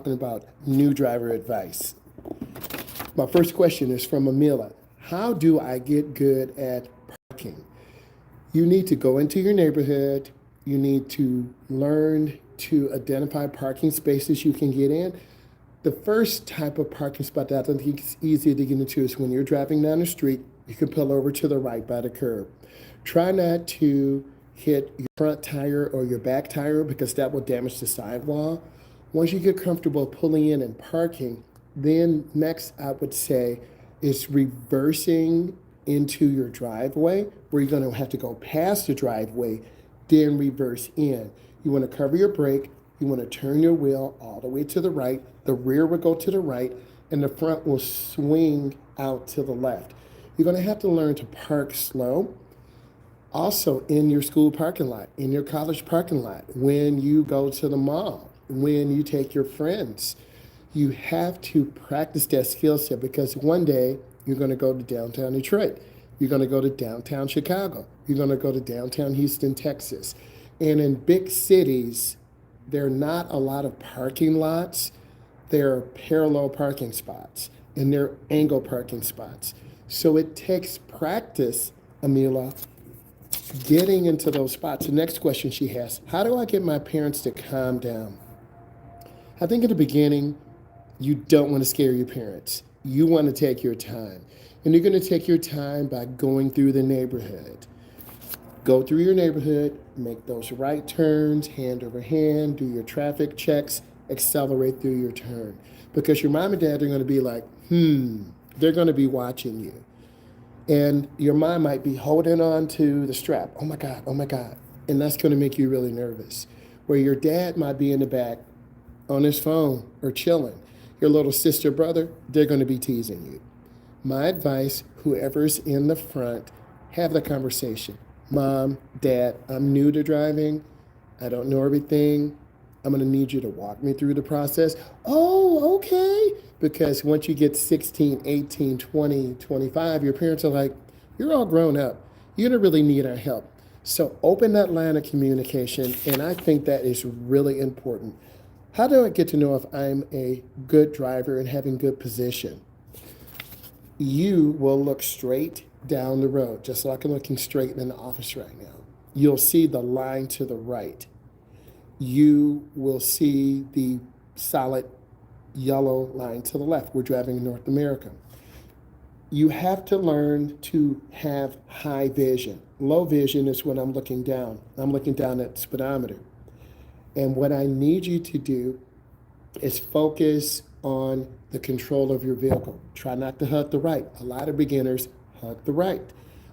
talking about new driver advice. My first question is from Amila. How do I get good at parking? You need to go into your neighborhood. You need to learn to identify parking spaces you can get in. The first type of parking spot that I think is easy to get into is when you're driving down the street, you can pull over to the right by the curb. Try not to hit your front tire or your back tire because that will damage the sidewall. Once you get comfortable pulling in and parking, then next I would say is reversing into your driveway where you're going to have to go past the driveway, then reverse in. You want to cover your brake. You want to turn your wheel all the way to the right. The rear will go to the right, and the front will swing out to the left. You're going to have to learn to park slow. Also, in your school parking lot, in your college parking lot, when you go to the mall, when you take your friends, you have to practice that skill set because one day you're going to go to downtown Detroit. You're going to go to downtown Chicago. You're going to go to downtown Houston, Texas. And in big cities, there are not a lot of parking lots. There are parallel parking spots and there are angle parking spots. So it takes practice, Amila, getting into those spots. The next question she has, how do I get my parents to calm down? I think in the beginning, you don't want to scare your parents. You want to take your time. And you're going to take your time by going through the neighborhood. Go through your neighborhood, make those right turns, hand over hand, do your traffic checks, accelerate through your turn. Because your mom and dad are going to be like, they're going to be watching you. And your mom might be holding on to the strap. Oh my God, oh my God. And that's going to make you really nervous. Where your dad might be in the back on his phone or chilling. Your little sister, brother, they're going to be teasing you. My advice, whoever's in the front, have the conversation. Mom, Dad, I'm new to driving. I don't know everything. I'm going to need you to walk me through the process. Oh, okay. Because once you get 16, 18, 20, 25, your parents are like, you're all grown up. You don't really need our help. So open that line of communication, and I think that is really important. How do I get to know if I'm a good driver and having good position? You will look straight down the road, just like I'm looking straight in the office right now. You'll see the line to the right. You will see the solid yellow line to the left. We're driving in North America. You have to learn to have high vision. Low vision is when I'm looking down. I'm looking down at the speedometer. And what I need you to do is focus on the control of your vehicle. Try not to hug the right. A lot of beginners hug the right.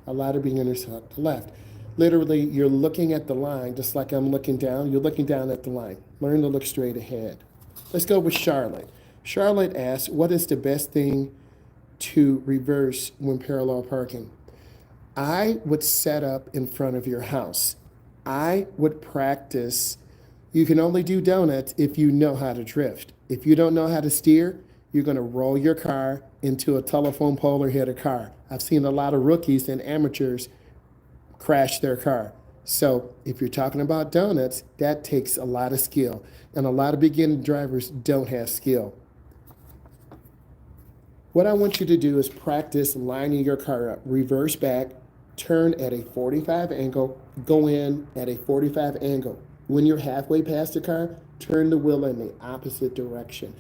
A lot of beginners hug the left. Literally, you're looking at the line, just like I'm looking down. You're looking down at the line. Learn to look straight ahead. Let's go with Charlotte. Charlotte asks, what is the best thing to reverse when parallel parking? I would set up in front of your house. I would practice. You can only do donuts if you know how to drift. If you don't know how to steer, you're going to roll your car into a telephone pole or hit a car. I've seen a lot of rookies and amateurs crash their car. So if you're talking about donuts, that takes a lot of skill. And a lot of beginning drivers don't have skill. What I want you to do is practice lining your car up. Reverse back, turn at a 45 angle, go in at a 45 angle. When you're halfway past the car, turn the wheel in the opposite direction.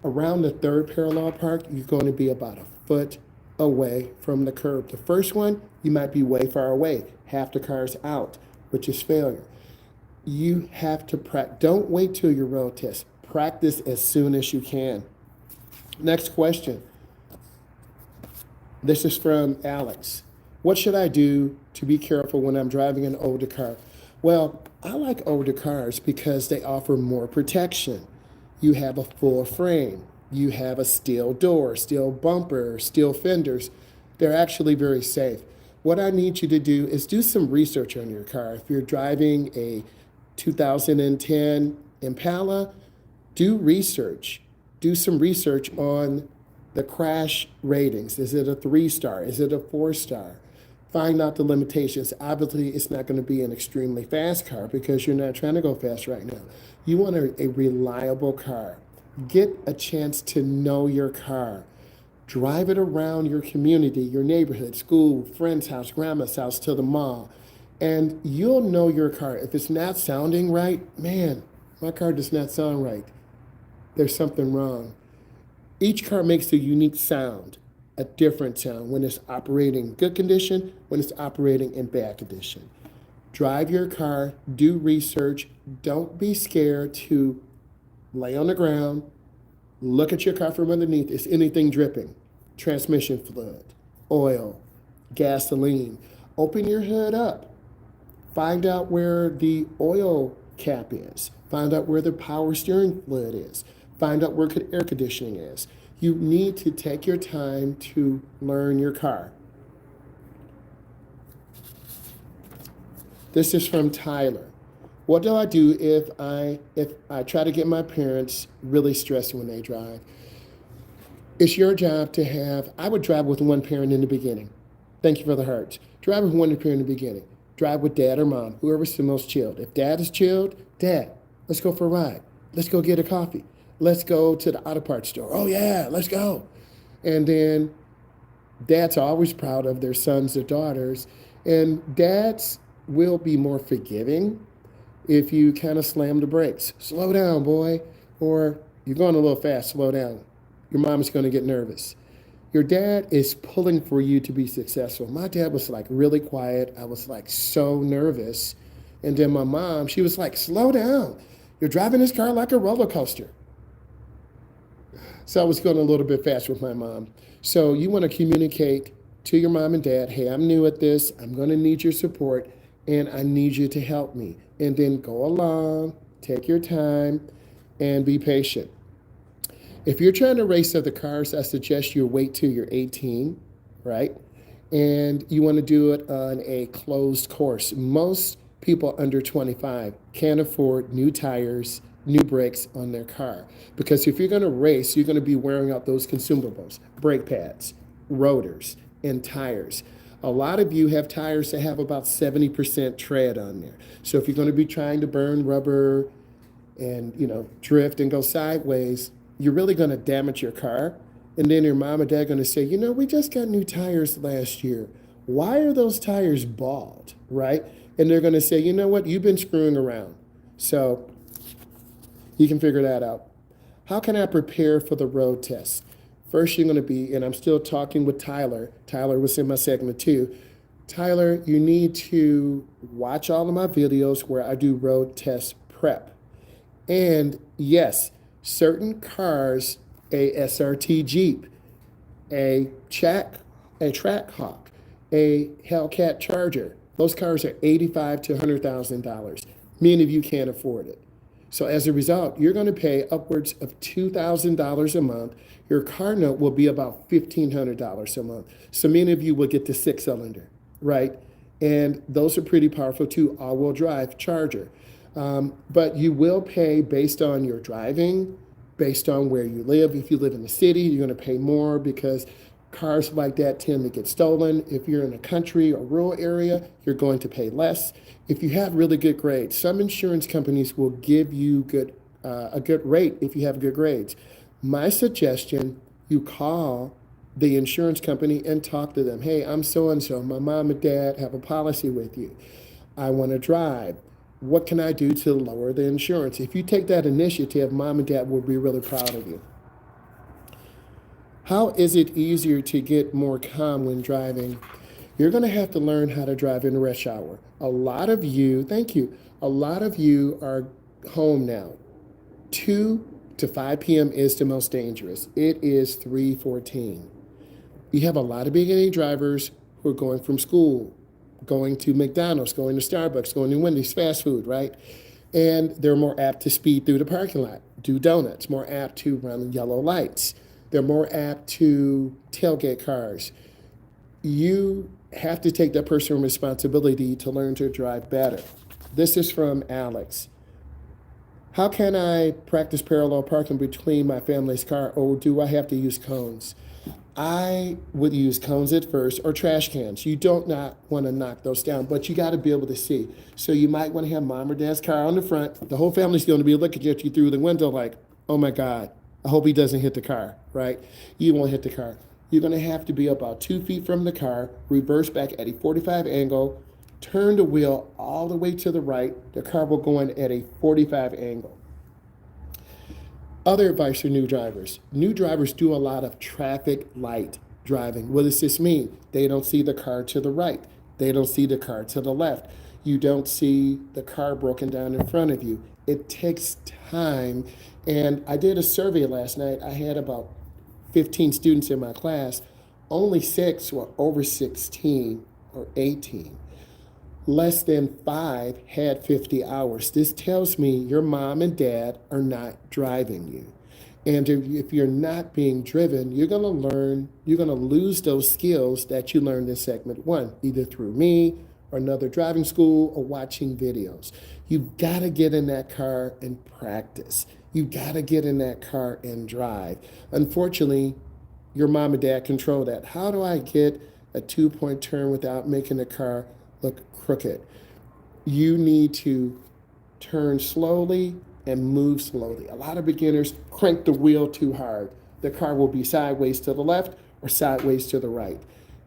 Around the third parallel park, you're going to be about a foot away from the curb. The first one, you might be way far away. Half the car's out, which is failure. You have to practice. Don't wait till your road test. Practice as soon as you can. Next question. This is from Alex. What should I do to be careful when I'm driving an older car? Well, I like older cars because they offer more protection. You have a full frame. You have a steel door, steel bumper, steel fenders. They're actually very safe. What I need you to do is do some research on your car. If you're driving a 2010 Impala, do research. Do some research on the crash ratings. Is it a 3-star? Is it a 4-star? Find out the limitations. Obviously, it's not going to be an extremely fast car because you're not trying to go fast right now. You want a reliable car. Get a chance to know your car. Drive it around your community, your neighborhood, school, friend's house, grandma's house, to the mall. And you'll know your car. If it's not sounding right, man, my car does not sound right. There's something wrong. Each car makes a unique sound, a different sound when it's operating in good condition, when it's operating in bad condition. Drive your car, do research. Don't be scared to lay on the ground, look at your car from underneath. Is anything dripping? Transmission fluid, oil, gasoline. Open your hood up. Find out where the oil cap is. Find out where the power steering fluid is. Find out where air conditioning is. You need to take your time to learn your car. This is from Tyler. What do I do if I try to get my parents really stressed when they drive? It's your job to have, I would drive with one parent in the beginning. Thank you for the hearts. Drive with one parent in the beginning. Drive with dad or mom, whoever's the most chilled. If dad is chilled, dad, let's go for a ride. Let's go get a coffee. Let's go to the auto parts store. Oh yeah, let's go. And then dads are always proud of their sons or daughters. And dads will be more forgiving if you kind of slam the brakes. Slow down, boy. Or you're going a little fast, slow down. Your mom's going to get nervous. Your dad is pulling for you to be successful. My dad was like really quiet. I was like so nervous. And then my mom, she was like, slow down. You're driving this car like a roller coaster. So I was going a little bit fast with my mom. So you want to communicate to your mom and dad, hey, I'm new at this. I'm going to need your support, and I need you to help me. And then go along, take your time, and be patient. If you're trying to race other cars, I suggest you wait till you're 18, right? And you want to do it on a closed course. Most people under 25 can't afford new tires, new brakes on their car. Because if you're going to race, you're going to be wearing out those consumables, brake pads, rotors, and tires. A lot of you have tires that have about 70% tread on there. So if you're going to be trying to burn rubber and, drift and go sideways, you're really going to damage your car. And then your mom and dad are going to say, we just got new tires last year. Why are those tires bald, right? And they're going to say, you know what, you've been screwing around. So you can figure that out. How can I prepare for the road test? First, you're going to be, and I'm still talking with Tyler. Tyler was in my segment too. Tyler, you need to watch all of my videos where I do road test prep. And yes, certain cars, a SRT Jeep, a Trackhawk, a Hellcat Charger, those cars are $85,000 to $100,000. Many of you can't afford it. So as a result, you're going to pay upwards of $2,000 a month. Your car note will be about $1,500 a month. So many of you will get the 6-cylinder, right? And those are pretty powerful too, all-wheel drive Charger. But you will pay based on your driving, based on where you live. If you live in the city, you're going to pay more because cars like that tend to get stolen. If you're in a country or rural area, you're going to pay less. If you have really good grades, some insurance companies will give you a good rate if you have good grades. My suggestion, you call the insurance company and talk to them. Hey, I'm so-and-so. My mom and dad have a policy with you. I want to drive. What can I do to lower the insurance? If you take that initiative, mom and dad will be really proud of you. How is it easier to get more calm when driving? You're going to have to learn how to drive in rush hour. A lot of you are home now. 2 to 5 p.m. is the most dangerous. It is 3:14. You have a lot of beginning drivers who are going from school, going to McDonald's, going to Starbucks, going to Wendy's, fast food, right? And they're more apt to speed through the parking lot, do donuts, more apt to run yellow lights. They're more apt to tailgate cars. You have to take that personal responsibility to learn to drive better. This is from Alex. How can I practice parallel parking between my family's car, or do I have to use cones? I would use cones at first, or trash cans. You don't not want to knock those down, but you got to be able to see. So you might want to have mom or dad's car on the front. The whole family's going to be looking at you through the window like, oh my God, I hope he doesn't hit the car, right? You won't hit the car. You're going to have to be about 2 feet from the car, reverse back at a 45 angle, turn the wheel all the way to the right. The car will go in at a 45 angle. Other advice for new drivers. New drivers do a lot of traffic light driving. What does this mean? They don't see the car to the right. They don't see the car to the left. You don't see the car broken down in front of you. It takes time. And I did a survey last night. I had about 15 students in my class. Only 6 were over 16 or 18. Less than 5 had 50 hours. This tells me your mom and dad are not driving you. And if you're not being driven, you're going to lose those skills that you learned in segment 1, either through me or another driving school or watching videos. You've got to get in that car and practice. You've got to get in that car and drive. Unfortunately, your mom and dad control that. How do I get a 2-point turn without making the car look crooked? You need to turn slowly and move slowly. A lot of beginners crank the wheel too hard. The car will be sideways to the left or sideways to the right.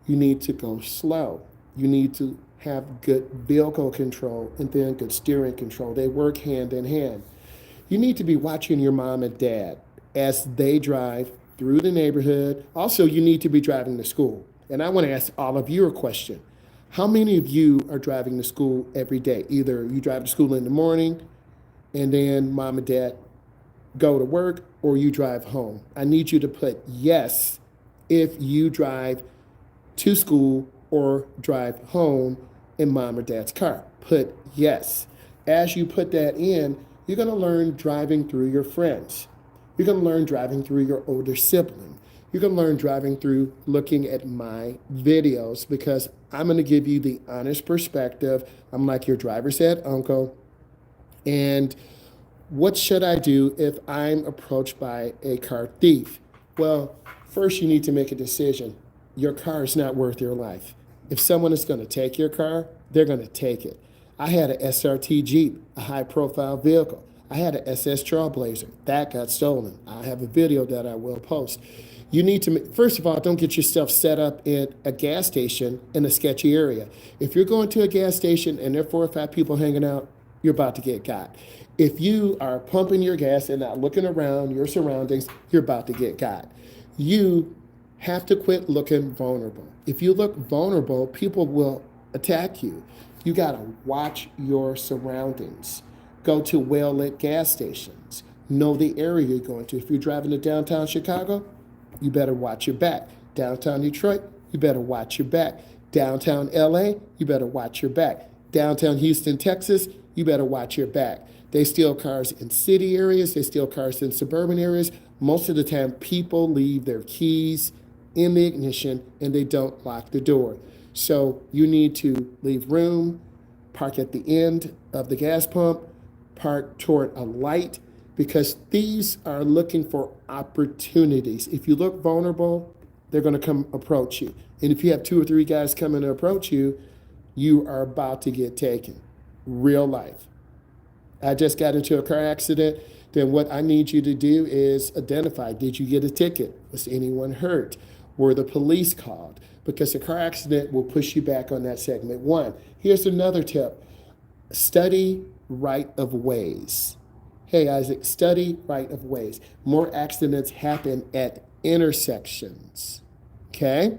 You need to go slow. You need to have good vehicle control and then good steering control. They work hand in hand. You need to be watching your mom and dad as they drive through the neighborhood. Also, you need to be driving to school. And I want to ask all of you a question. How many of you are driving to school every day? Either you drive to school in the morning and then mom and dad go to work, or you drive home. I need you to put yes if you drive to school or drive home in mom or dad's car. Put yes. As you put that in, you're going to learn driving through your friends. You're going to learn driving through your older sibling. You're going to learn driving through looking at my videos, because I'm going to give you the honest perspective. I'm like your driver's ed uncle. And what should I do if I'm approached by a car thief? Well, first you need to make a decision. Your car is not worth your life. If someone is going to take your car, they're going to take it. I had an SRT Jeep, a high-profile vehicle. I had an SS Trailblazer. That got stolen. I have a video that I will post. You need to, first of all, don't get yourself set up at a gas station in a sketchy area. If you're going to a gas station and there are 4 or 5 people hanging out, you're about to get got. If you are pumping your gas and not looking around your surroundings, you're about to get got. You have to quit looking vulnerable. If you look vulnerable, people will attack you. You got to watch your surroundings. Go to well-lit gas stations. Know the area you're going to. If you're driving to downtown Chicago, you better watch your back. Downtown Detroit, you better watch your back. Downtown LA, you better watch your back. Downtown Houston, Texas, you better watch your back. They steal cars in city areas. They steal cars in suburban areas. Most of the time, people leave their keys in the ignition and they don't lock the door. So you need to leave room, park at the end of the gas pump, park toward a light, because thieves are looking for opportunities. If you look vulnerable, they're going to come approach you. And if you have 2 or 3 guys coming to approach you, you are about to get taken. Real life. I just got into a car accident. Then what I need you to do is identify, did you get a ticket? Was anyone hurt? Were the police called? Because a car accident will push you back on that segment 1. Here's another tip. Study right of ways. Hey, Isaac, study right of ways. More accidents happen at intersections, okay?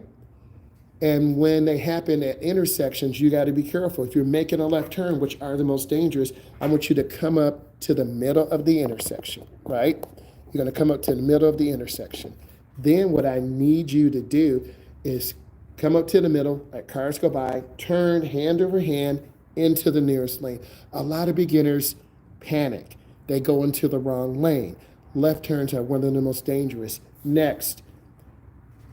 And when they happen at intersections, you got to be careful. If you're making a left turn, which are the most dangerous, I want you to come up to the middle of the intersection, right? You're going to come up to the middle of the intersection. Then what I need you to do is come up to the middle, let cars go by, turn hand over hand into the nearest lane. A lot of beginners panic. They go into the wrong lane. Left turns are one of the most dangerous. Next,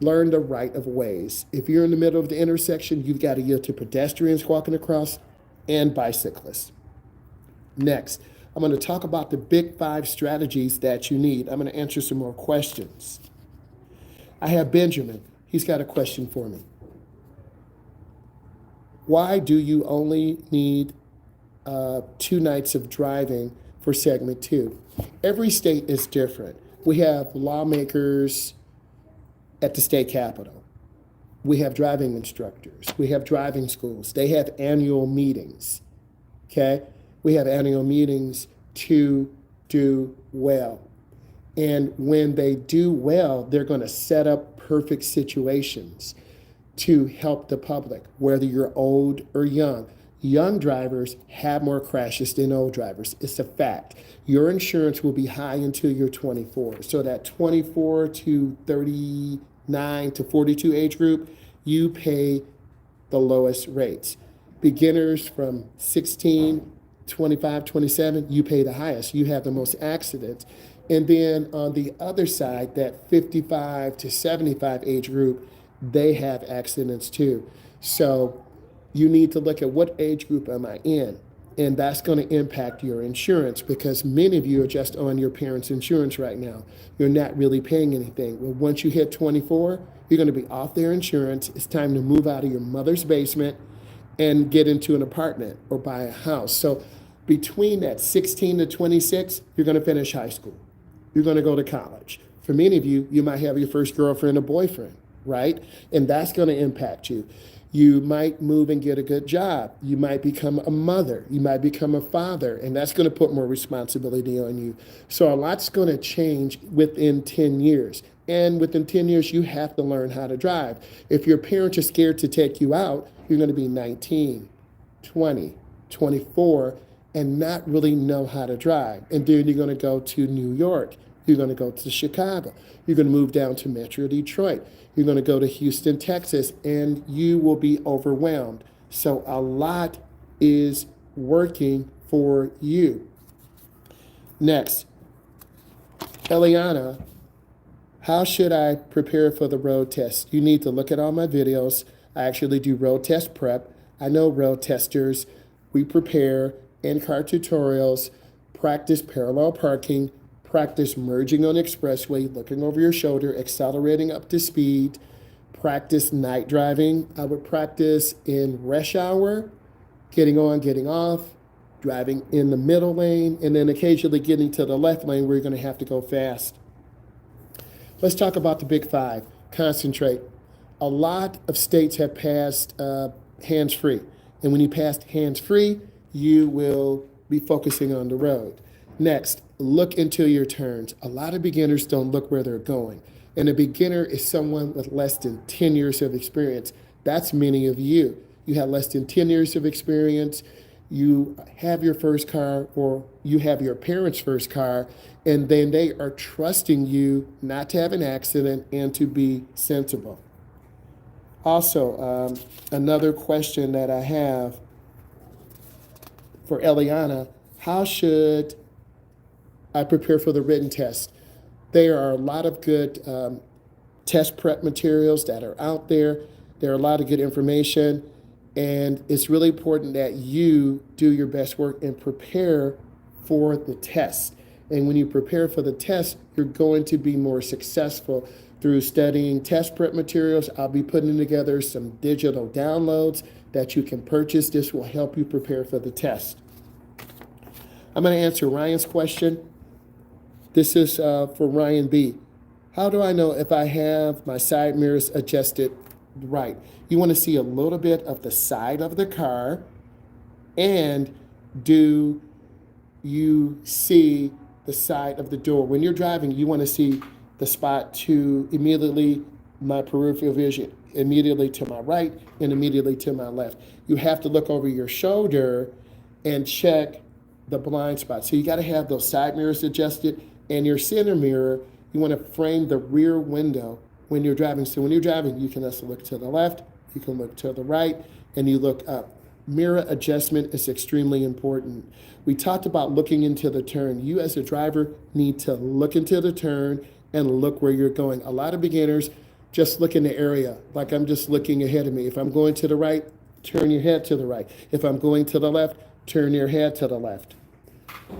learn the right of ways. If you're in the middle of the intersection, you've got to yield to pedestrians walking across and bicyclists. Next, I'm going to talk about the big 5 strategies that you need. I'm going to answer some more questions. I have Benjamin. He's got a question for me. Why do you only need 2 nights of driving for segment 2? Every state is different. We have lawmakers at the state capitol. We have driving instructors. We have driving schools. They have annual meetings. Okay? We have annual meetings to do well. And when they do well, they're going to set up perfect situations to help the public, whether you're old or young. Young drivers have more crashes than old drivers. It's a fact. Your insurance will be high until you're 24. So that 24 to 39 to 42 age group, you pay the lowest rates. Beginners from 16, 25, 27, you pay the highest. You have the most accidents. And then on the other side, that 55 to 75 age group, they have accidents too. So you need to look at what age group am I in? And that's going to impact your insurance, because many of you are just on your parents' insurance right now. You're not really paying anything. Well, once you hit 24, you're going to be off their insurance. It's time to move out of your mother's basement and get into an apartment or buy a house. So between that 16 to 26, you're going to finish high school. You're going to go to college. For many of you, you might have your first girlfriend or boyfriend, right? And that's going to impact you. You might move and get a good job. You might become a mother. You might become a father, and that's going to put more responsibility on you. So a lot's going to change within 10 years. And within 10 years, you have to learn how to drive. If your parents are scared to take you out, you're going to be 19, 20, 24, and not really know how to drive. And then you're going to go to New York. You're going to go to Chicago. You're going to move down to Metro Detroit. You're going to go to Houston, Texas, and you will be overwhelmed. So a lot is working for you. Next, Eliana, how should I prepare for the road test? You need to look at all my videos. I actually do road test prep. I know road testers. We prepare in-car tutorials, practice parallel parking, practice merging on expressway, looking over your shoulder, accelerating up to speed, practice night driving. I would practice in rush hour, getting on, getting off, driving in the middle lane, and then occasionally getting to the left lane where you're going to have to go fast. Let's talk about the big five. Concentrate. A lot of states have passed hands-free. And when you pass hands-free, you will be focusing on the road. Next, look into your turns. A lot of beginners don't look where they're going. And a beginner is someone with less than 10 years of experience. That's many of you. You have less than 10 years of experience. You have your first car, or you have your parents' first car, and then they are trusting you not to have an accident and to be sensible. Also, another question that I have for Eliana, how should I prepare for the written test? There are a lot of good test prep materials that are out there. There are a lot of good information, and it's really important that you do your best work and prepare for the test. And when you prepare for the test, you're going to be more successful through studying test prep materials. I'll be putting together some digital downloads that you can purchase. This will help you prepare for the test. I'm going to answer Ryan's question. This is for Ryan B. How do I know if I have my side mirrors adjusted right? You want to see a little bit of the side of the car, and do you see the side of the door? When you're driving, you want to see the spot to immediately my peripheral vision, immediately to my right and immediately to my left. You have to look over your shoulder and check the blind spot. So you got to have those side mirrors adjusted, and your center mirror, you want to frame the rear window when you're driving. So when you're driving, you can also look to the left, you can look to the right, and you look up. Mirror adjustment is extremely important. We talked about looking into the turn. You as a driver need to look into the turn and look where you're going. A lot of beginners just look in the area, like I'm just looking ahead of me. If I'm going to the right, turn your head to the right. If I'm going to the left, turn your head to the left.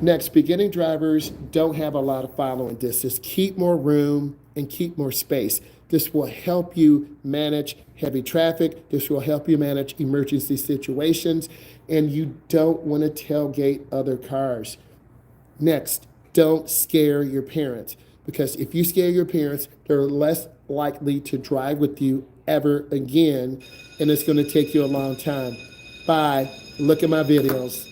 Next, beginning drivers don't have a lot of following distance. Keep more room and keep more space. This will help you manage heavy traffic. This will help you manage emergency situations, and you don't want to tailgate other cars. Next, don't scare your parents. because if you scare your parents, they're less likely to drive with you ever again, and it's going to take you a long time. Bye. Look at my videos.